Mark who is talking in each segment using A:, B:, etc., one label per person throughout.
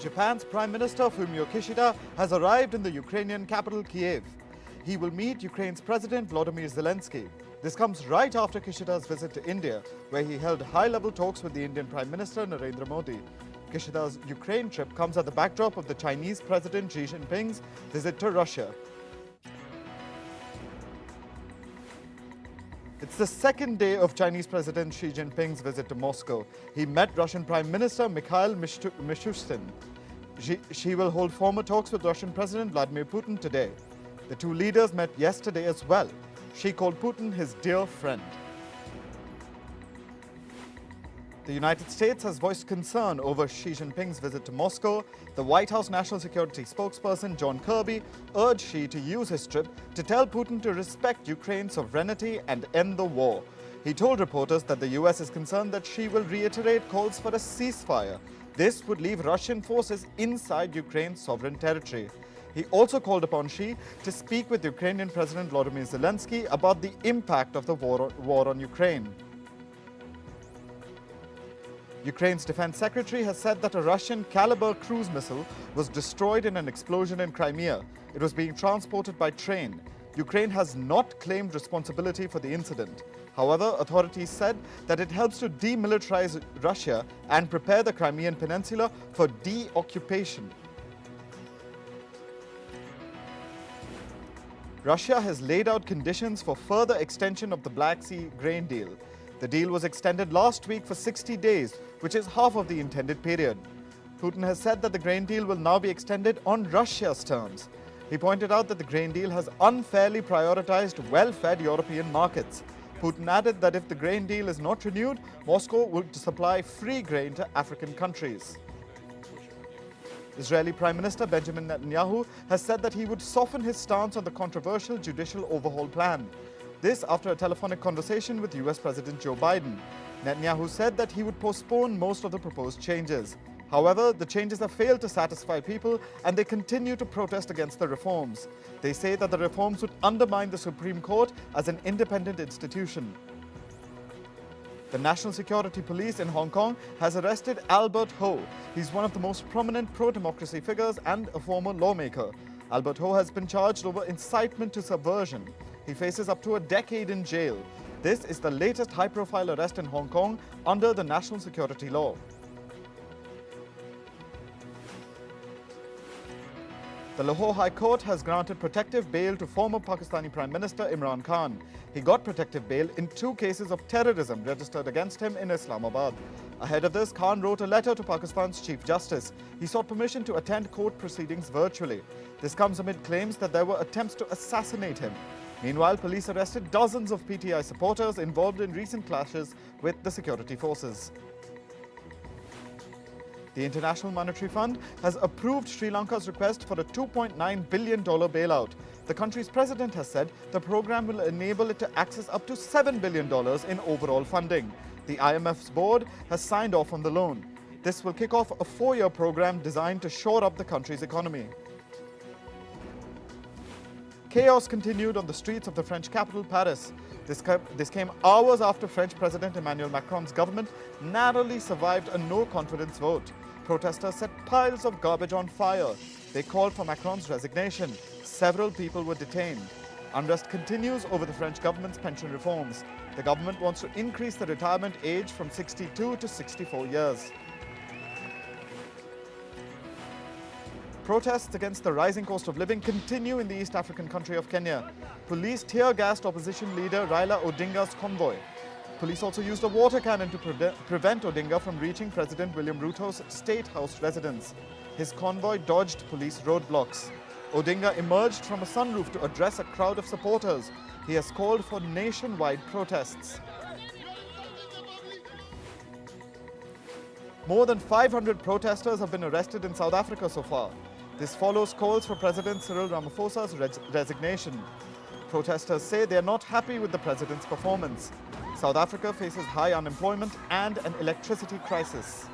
A: Japan's Prime Minister Fumio Kishida has arrived in the Ukrainian capital Kyiv. He will meet Ukraine's President Volodymyr Zelensky. This comes right after Kishida's visit to India, where he held high-level talks with the Indian Prime Minister Narendra Modi. Kishida's Ukraine trip comes at the backdrop of the Chinese President Xi Jinping's visit to Russia. It's the second day of Chinese President Xi Jinping's visit to Moscow. He met Russian Prime Minister Mikhail Mishustin. Xi will hold formal talks with Russian President Vladimir Putin today. The two leaders met yesterday as well. Xi called Putin his dear friend. The United States has voiced concern over Xi Jinping's visit to Moscow. The White House National Security spokesperson John Kirby urged Xi to use his trip to tell Putin to respect Ukraine's sovereignty and end the war. He told reporters that the US is concerned that Xi will reiterate calls for a ceasefire. This would leave Russian forces inside Ukraine's sovereign territory. He also called upon Xi to speak with Ukrainian President Volodymyr Zelensky about the impact of the war on Ukraine. Ukraine's defense secretary has said that a Russian Caliber cruise missile was destroyed in an explosion in Crimea. It was being transported by train. Ukraine has not claimed responsibility for the incident. However, authorities said that it helps to demilitarize Russia and prepare the Crimean Peninsula for de-occupation. Russia has laid out conditions for further extension of the Black Sea grain deal. The deal was extended last week for 60 days, which is half of the intended period. Putin has said that the grain deal will now be extended on Russia's terms. He pointed out that the grain deal has unfairly prioritized well-fed European markets. Putin added that if the grain deal is not renewed, Moscow would supply free grain to African countries. Israeli Prime Minister Benjamin Netanyahu has said that he would soften his stance on the controversial judicial overhaul plan. This after a telephonic conversation with US President Joe Biden. Netanyahu said that he would postpone most of the proposed changes. However, the changes have failed to satisfy people and they continue to protest against the reforms. They say that the reforms would undermine the Supreme Court as an independent institution. The National Security Police in Hong Kong has arrested Albert Ho. He's one of the most prominent pro-democracy figures and a former lawmaker. Albert Ho has been charged over incitement to subversion. He faces up to a decade in jail. This is the latest high-profile arrest in Hong Kong under the national security law. The Lahore High Court has granted protective bail to former Pakistani Prime Minister Imran Khan. He got protective bail in 2 cases of terrorism registered against him in Islamabad. Ahead of this, Khan wrote a letter to Pakistan's Chief Justice. He sought permission to attend court proceedings virtually. This comes amid claims that there were attempts to assassinate him. Meanwhile, police arrested dozens of PTI supporters involved in recent clashes with the security forces. The International Monetary Fund has approved Sri Lanka's request for a $2.9 billion bailout. The country's president has said the program will enable it to access up to $7 billion in overall funding. The IMF's board has signed off on the loan. This will kick off a 4-year program designed to shore up the country's economy. Chaos continued on the streets of the French capital, Paris. This came hours after French President Emmanuel Macron's government narrowly survived a no-confidence vote. Protesters set piles of garbage on fire. They called for Macron's resignation. Several people were detained. Unrest continues over the French government's pension reforms. The government wants to increase the retirement age from 62 to 64 years. Protests against the rising cost of living continue in the East African country of Kenya. Police tear-gassed opposition leader Raila Odinga's convoy. Police also used a water cannon to prevent Odinga from reaching President William Ruto's State House residence. His convoy dodged police roadblocks. Odinga emerged from a sunroof to address a crowd of supporters. He has called for nationwide protests. More than 500 protesters have been arrested in South Africa so far. This follows calls for President Cyril Ramaphosa's resignation. Protesters say they are not happy with the president's performance. South Africa faces high unemployment and an electricity crisis.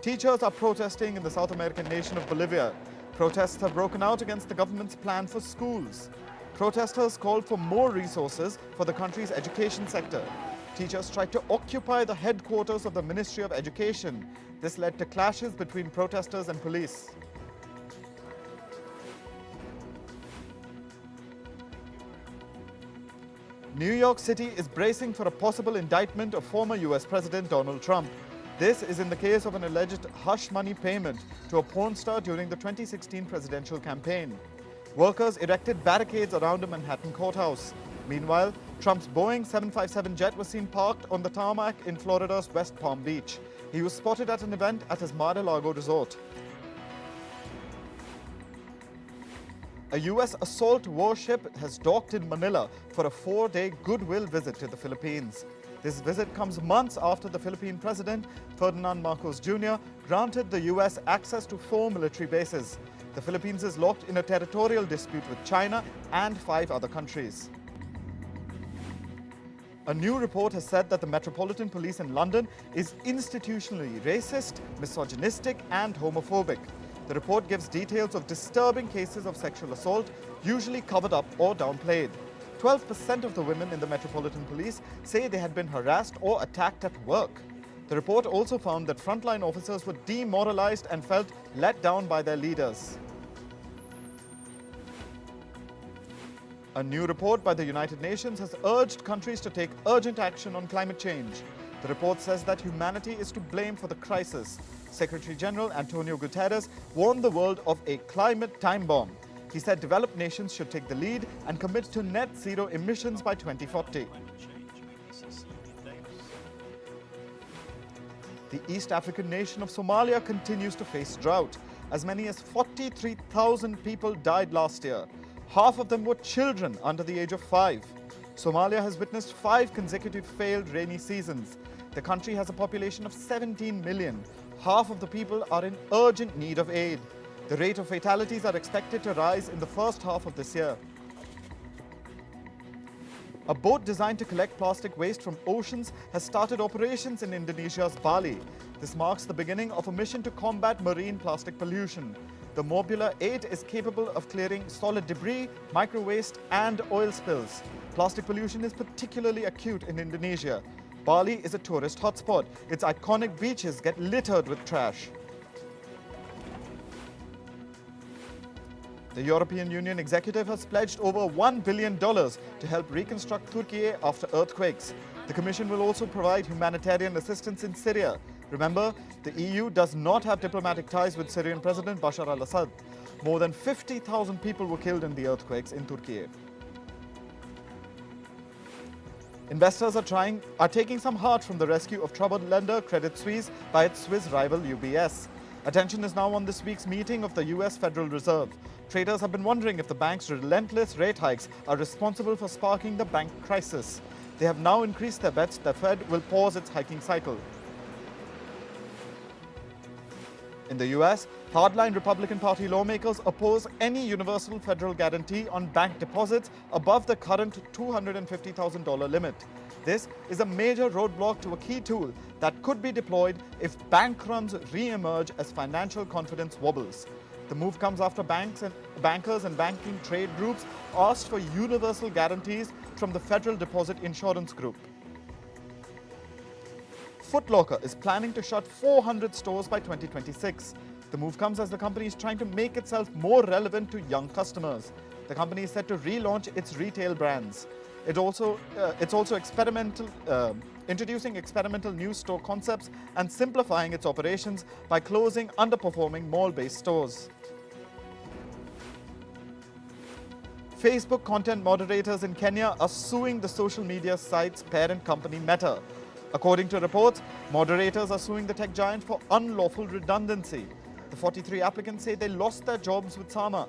A: Teachers are protesting in the South American nation of Bolivia. Protests have broken out against the government's plan for schools. Protesters called for more resources for the country's education sector. teachers tried to occupy the headquarters of the Ministry of Education. This led to clashes between protesters and police. New York City is bracing for a possible indictment of former US President Donald Trump. This is in the case of an alleged hush money payment to a porn star during the 2016 presidential campaign. Workers erected barricades around a Manhattan courthouse. Meanwhile, Trump's Boeing 757 jet was seen parked on the tarmac in Florida's West Palm Beach. He was spotted at an event at his Mar-a-Lago resort. A U.S. assault warship has docked in Manila for a 4-day goodwill visit to the Philippines. This visit comes months after the Philippine President, Ferdinand Marcos Jr., granted the U.S. access to 4 military bases. The Philippines is locked in a territorial dispute with China and 5 other countries. A new report has said that the Metropolitan Police in London is institutionally racist, misogynistic, and homophobic. The report gives details of disturbing cases of sexual assault, usually covered up or downplayed. 12% of the women in the Metropolitan Police say they had been harassed or attacked at work. The report also found that frontline officers were demoralized and felt let down by their leaders. A new report by the United Nations has urged countries to take urgent action on climate change. The report says that humanity is to blame for the crisis. Secretary General Antonio Guterres warned the world of a climate time bomb. He said developed nations should take the lead and commit to net zero emissions by 2040. The East African nation of Somalia continues to face drought. As many as 43,000 people died last year. Half of them were children under the age of 5. Somalia has witnessed 5 consecutive failed rainy seasons. The country has a population of 17 million. Half of the people are in urgent need of aid. The rate of fatalities are expected to rise in the first half of this year. A boat designed to collect plastic waste from oceans has started operations in Indonesia's Bali. This marks the beginning of a mission to combat marine plastic pollution. The Mobula 8 is capable of clearing solid debris, micro waste, and oil spills. Plastic pollution is particularly acute in Indonesia. Bali is a tourist hotspot. Its iconic beaches get littered with trash. The European Union executive has pledged over $1 billion to help reconstruct Turkey after earthquakes. The Commission will also provide humanitarian assistance in Syria. Remember, the EU does not have diplomatic ties with Syrian President Bashar al-Assad. More than 50,000 people were killed in the earthquakes in Turkey. Investors are taking some heart from the rescue of troubled lender Credit Suisse by its Swiss rival UBS. Attention is now on this week's meeting of the US Federal Reserve. Traders have been wondering if the bank's relentless rate hikes are responsible for sparking the bank crisis. They have now increased their bets that Fed will pause its hiking cycle. In the US, hardline Republican Party lawmakers oppose any universal federal guarantee on bank deposits above the current $250,000 limit. This is a major roadblock to a key tool that could be deployed if bank runs re-emerge as financial confidence wobbles. The move comes after bankers and banking trade groups asked for universal guarantees from the Federal Deposit Insurance Group. Footlocker is planning to shut 400 stores by 2026. The move comes as the company is trying to make itself more relevant to young customers. The company is set to relaunch its retail brands. It's also introducing experimental new store concepts and simplifying its operations by closing underperforming mall-based stores. Facebook content moderators in Kenya are suing the social media site's parent company Meta. According to reports, moderators are suing the tech giant for unlawful redundancy. The 43 applicants say they lost their jobs with Sama,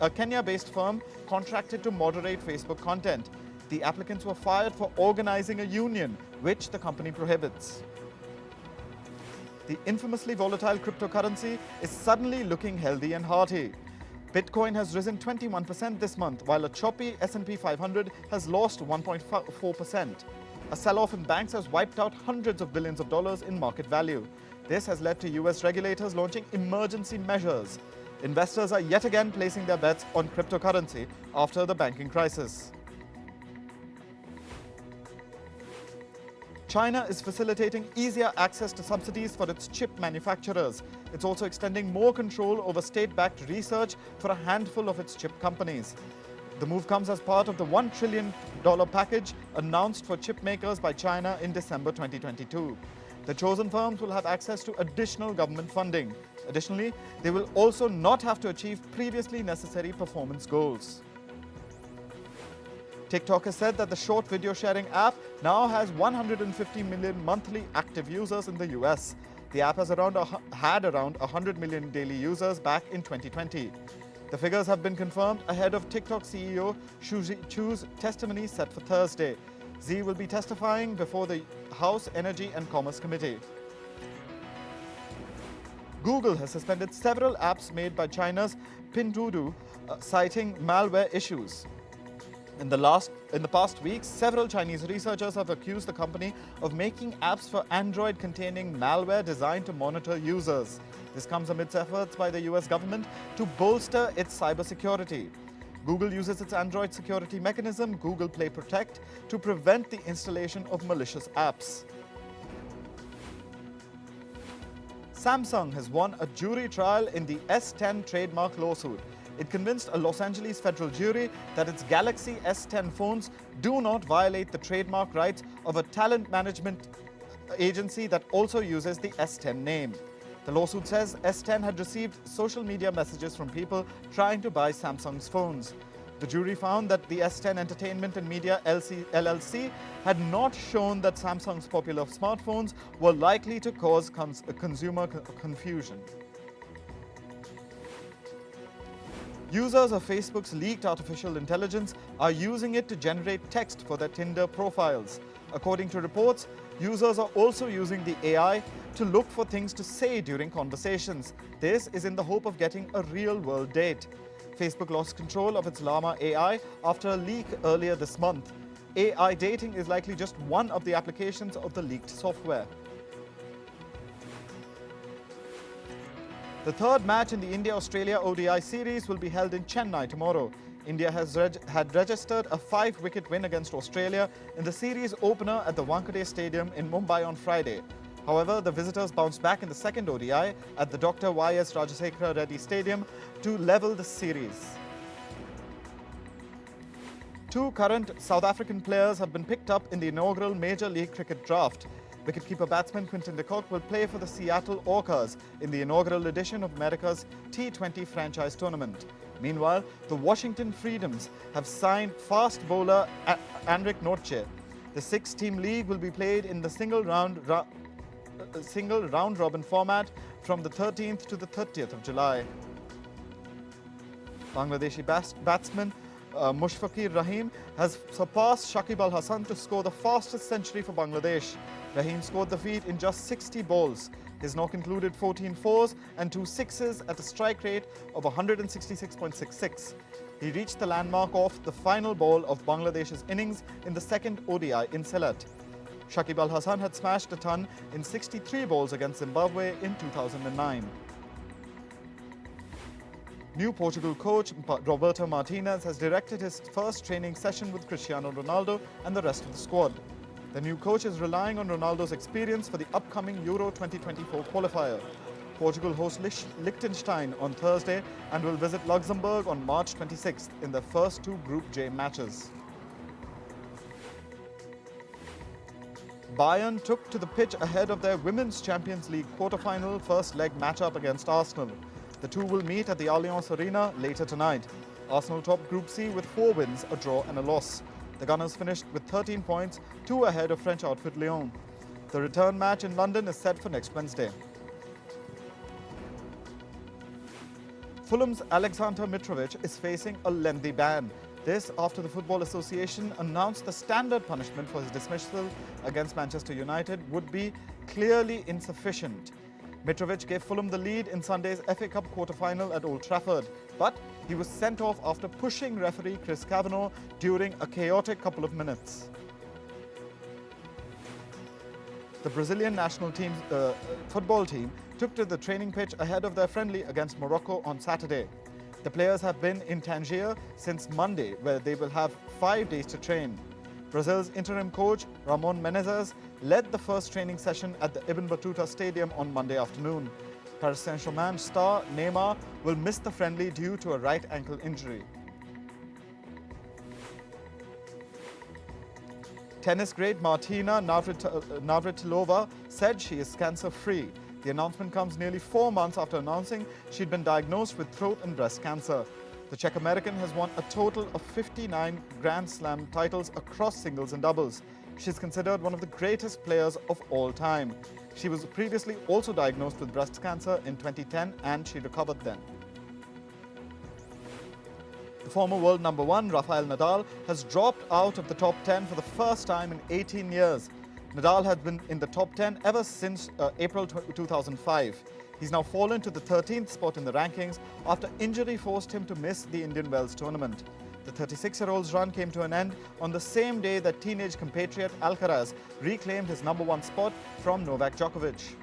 A: a Kenya-based firm contracted to moderate Facebook content. The applicants were fired for organizing a union, which the company prohibits. The infamously volatile cryptocurrency is suddenly looking healthy and hearty. Bitcoin has risen 21% this month, while a choppy S&P 500 has lost 1.4%. A sell-off in banks has wiped out hundreds of billions of dollars in market value. This has led to US regulators launching emergency measures. Investors are yet again placing their bets on cryptocurrency after the banking crisis. China is facilitating easier access to subsidies for its chip manufacturers. It's also extending more control over state-backed research for a handful of its chip companies. The move comes as part of the $1 trillion package announced for chip makers by China in December 2022. The chosen firms will have access to additional government funding. Additionally, they will also not have to achieve previously necessary performance goals. TikTok has said that the short video sharing app now has 150 million monthly active users in the US. The app had around 100 million daily users back in 2020. The figures have been confirmed ahead of TikTok CEO Xu Chu's testimony set for Thursday. Xi will be testifying before the House Energy and Commerce Committee. Google has suspended several apps made by China's Pinduoo, citing malware issues. In the past week, several Chinese researchers have accused the company of making apps for Android containing malware designed to monitor users. This comes amidst efforts by the US government to bolster its cybersecurity. Google uses its Android security mechanism, Google Play Protect, to prevent the installation of malicious apps. Samsung has won a jury trial in the S10 trademark lawsuit. It convinced a Los Angeles federal jury that its Galaxy S10 phones do not violate the trademark rights of a talent management agency that also uses the S10 name. The lawsuit says S10 had received social media messages from people trying to buy Samsung's phones. The jury found that the S10 Entertainment and Media LLC had not shown that Samsung's popular smartphones were likely to cause consumer confusion. Users of Facebook's leaked artificial intelligence are using it to generate text for their Tinder profiles. According to reports, users are also using the AI to look for things to say during conversations. This is in the hope of getting a real-world date. Facebook lost control of its Llama AI after a leak earlier this month. AI dating is likely just one of the applications of the leaked software. The third match in the India-Australia ODI series will be held in Chennai tomorrow. India had registered a 5-wicket win against Australia in the series opener at the Wankhede Stadium in Mumbai on Friday. However, the visitors bounced back in the second ODI at the Dr. Y.S. Rajasekhara Reddy Stadium to level the series. Two current South African players have been picked up in the inaugural Major League Cricket draft. Wicketkeeper batsman Quinton de Kock will play for the Seattle Orcas in the inaugural edition of America's T20 franchise tournament. Meanwhile, the Washington Freedoms have signed fast bowler Anric Nortje. The 6-team league will be played in the single round-robin format from the 13th to the 30th of July. Bangladeshi batsman Mushfiqur Rahim has surpassed Shakib Al Hasan to score the fastest century for Bangladesh. Rahim scored the feat in just 60 balls. His knock included 14 fours and 2 sixes at a strike rate of 166.66. He reached the landmark off the final ball of Bangladesh's innings in the second ODI in Sylhet. Shakib Al Hasan had smashed a ton in 63 balls against Zimbabwe in 2009. New Portugal coach Roberto Martinez has directed his first training session with Cristiano Ronaldo and the rest of the squad. The new coach is relying on Ronaldo's experience for the upcoming Euro 2024 qualifier. Portugal hosts Liechtenstein on Thursday and will visit Luxembourg on March 26th in their first 2 Group J matches. Bayern took to the pitch ahead of their Women's Champions League quarter-final first leg matchup against Arsenal. The two will meet at the Allianz Arena later tonight. Arsenal topped Group C with 4 wins, a draw and a loss. The Gunners finished with 13 points, 2 ahead of French outfit Lyon. The return match in London is set for next Wednesday. Fulham's Alexander Mitrovic is facing a lengthy ban. This after the Football Association announced the standard punishment for his dismissal against Manchester United would be clearly insufficient. Mitrovic gave Fulham the lead in Sunday's FA Cup quarter-final at Old Trafford, but he was sent off after pushing referee Chris Kavanagh during a chaotic couple of minutes. The Brazilian national team's football team took to the training pitch ahead of their friendly against Morocco on Saturday. The players have been in Tangier since Monday, where they will have 5 days to train. Brazil's interim coach, Ramon Menezes, led the first training session at the Ibn Battuta Stadium on Monday afternoon. Paris Saint-Germain star Neymar will miss the friendly due to a right ankle injury. Tennis great Martina Navratilova said she is cancer-free. The announcement comes nearly 4 months after announcing she'd been diagnosed with throat and breast cancer. The Czech American has won a total of 59 Grand Slam titles across singles and doubles. She's considered one of the greatest players of all time. She was previously also diagnosed with breast cancer in 2010 and she recovered then. The former world number one, Rafael Nadal, has dropped out of the top 10 for the first time in 18 years. Nadal had been in the top 10 ever since April 2005. He's now fallen to the 13th spot in the rankings after injury forced him to miss the Indian Wells tournament. The 36-year-old's run came to an end on the same day that teenage compatriot Alcaraz reclaimed his number one spot from Novak Djokovic.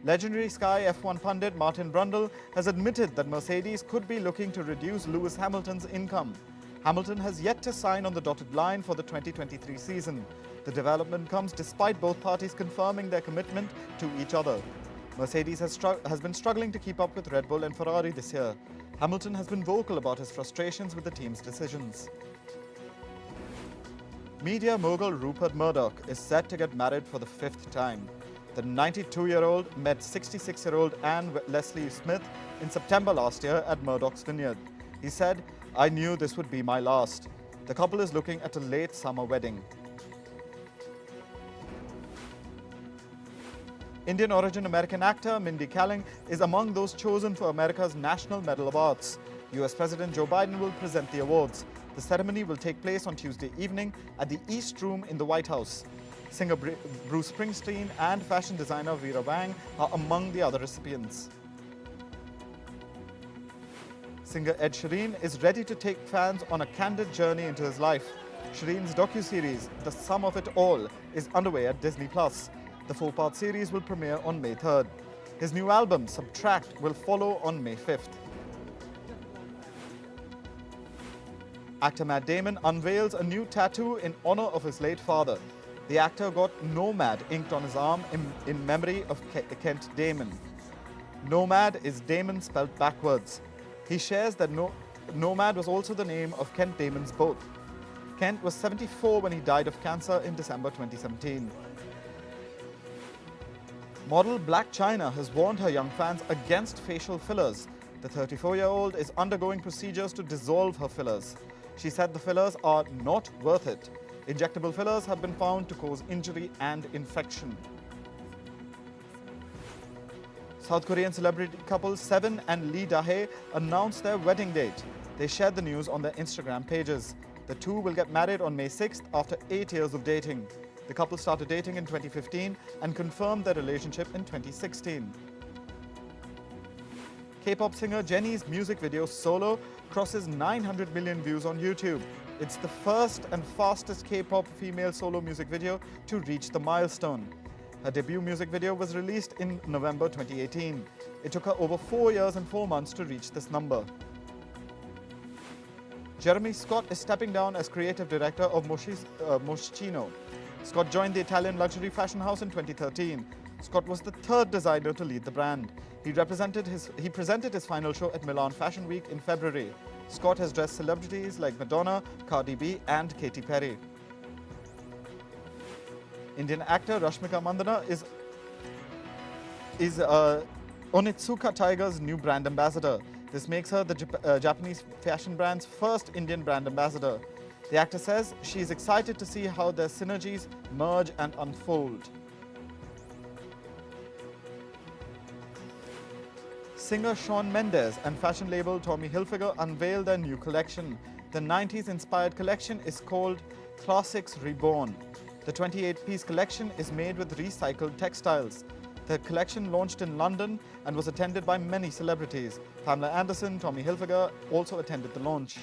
A: Legendary Sky F1 pundit Martin Brundle has admitted that Mercedes could be looking to reduce Lewis Hamilton's income. Hamilton has yet to sign on the dotted line for the 2023 season. The development comes despite both parties confirming their commitment to each other. Mercedes has been struggling to keep up with Red Bull and Ferrari this year. Hamilton has been vocal about his frustrations with the team's decisions. Media mogul Rupert Murdoch is set to get married for the 5th time. The 92-year-old met 66-year-old Anne Leslie Smith in September last year at Murdoch's vineyard. He said, "I knew this would be my last." The couple is looking at a late summer wedding. Indian origin American actor Mindy Kaling is among those chosen for America's National Medal of Arts. US President Joe Biden will present the awards. The ceremony will take place on Tuesday evening at the East Room in the White House. Singer Bruce Springsteen and fashion designer Vera Wang are among the other recipients. Singer Ed Sheeran is ready to take fans on a candid journey into his life. Sheeran's docuseries, The Sum of It All, is underway at Disney+. The 4-part series will premiere on May 3rd. His new album, Subtract, will follow on May 5th. Actor Matt Damon unveils a new tattoo in honor of his late father. The actor got Nomad inked on his arm in memory of Kent Damon. Nomad is Damon spelled backwards. He shares that Nomad was also the name of Kent Damon's boat. Kent was 74 when he died of cancer in December 2017. Model Blac Chyna has warned her young fans against facial fillers. The 34-year-old is undergoing procedures to dissolve her fillers. She said the fillers are not worth it. Injectable fillers have been found to cause injury and infection. South Korean celebrity couple Seven and Lee Da-hae announced their wedding date. They shared the news on their Instagram pages. The two will get married on May 6th after 8 years of dating. The couple started dating in 2015 and confirmed their relationship in 2016. K-pop singer Jennie's music video Solo crosses 900 million views on YouTube. It's the first and fastest K-pop female solo music video to reach the milestone. Her debut music video was released in November 2018. It took her over 4 years and 4 months to reach this number. Jeremy Scott is stepping down as creative director of Moschino. Scott joined the Italian luxury fashion house in 2013. Scott was the 3rd designer to lead the brand. He presented his final show at Milan Fashion Week in February. Scott has dressed celebrities like Madonna, Cardi B and Katy Perry. Indian actor Rashmika Mandanna is Onitsuka Tiger's new brand ambassador. This makes her the Japanese fashion brand's first Indian brand ambassador. The actor says she is excited to see how their synergies merge and unfold. Singer Shawn Mendes and fashion label Tommy Hilfiger unveiled their new collection. The 90s-inspired collection is called Classics Reborn. The 28-piece collection is made with recycled textiles. The collection launched in London and was attended by many celebrities. Pamela Anderson, Tommy Hilfiger also attended the launch.